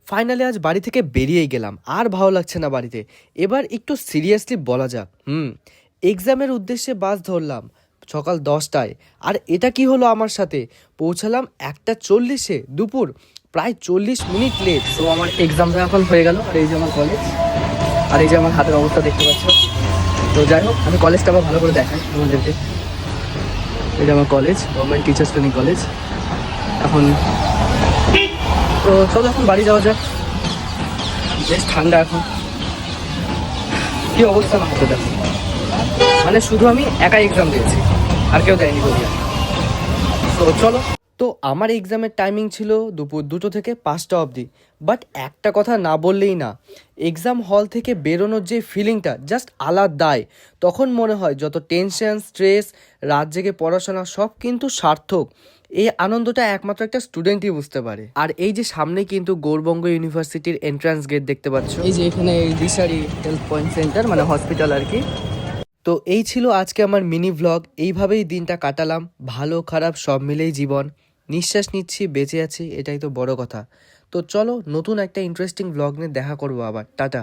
Finally আজ বাড়ি থেকে বেরিয়েই গেলাম, আর ভালো লাগছে না বাড়িতে। এবার একটু সিরিয়াসলি বলা যাক। এক্সামের উদ্দেশ্যে বাস ধরলাম সকাল 10টায়। আর এটা কি হলো আমার সাথে, পৌঁছালাম 1:40-এ, দুপুর প্রায় 40 মিনিট লেট। তো আমার এক্সামটা এখন হয়ে গেল, আর এই যে আমার কলেজ, আর এই যে আমার হাতের অবস্থা দেখতে পাচ্ছ। তো যাই হোক, আমি কলেজটা আবার ভালো করে দেখাই তোমাদেরকে। এই যে আমার college, government teachers training college. এখন তো চলো এখন বাড়ি যাওয়া যাক। বেশ ঠান্ডা এখন, কি অবস্থা না হতে দেখো, মানে শুধু আমি একাই এক্সাম দিয়েছি, আর কেউ দেয়নি বলি। তো চলো। তো আমার এক্সামের টাইমিং ছিল দুপুর 2টো থেকে 5টা অবধি। বাট একটা কথা না বললেই না, এক্সাম হল থেকে বেরোনোর যে ফিলিংটা জাস্ট আলাদাই। তখন মনে হয় যত টেনশন, স্ট্রেস, রাত জেগে পড়াশোনা সব কিন্তু সার্থক। এই আনন্দটা একমাত্র একটা স্টুডেন্টই বুঝতে পারে। আর এই যে সামনে কিন্তু গৌড়বঙ্গ ইউনিভার্সিটির এন্ট্রান্স গেট দেখতে পাচ্ছ। এই যে এখানে দিশারি হেলথ পয়েন্ট সেন্টার, মানে হসপিটাল আর কি। তো এই ছিল আজকে আমার মিনি ভ্লগ। এইভাবেই দিনটা কাটালাম, ভালো খারাপ সব মিলেই জীবন। নিঃশ্বাস নিচ্ছি, বেঁচে আছি, এটাই তো বড় কথা। তো চলো নতুন একটা ইন্টারেস্টিং ভ্লগ নিয়ে দেখা করবো আবার। টাটা।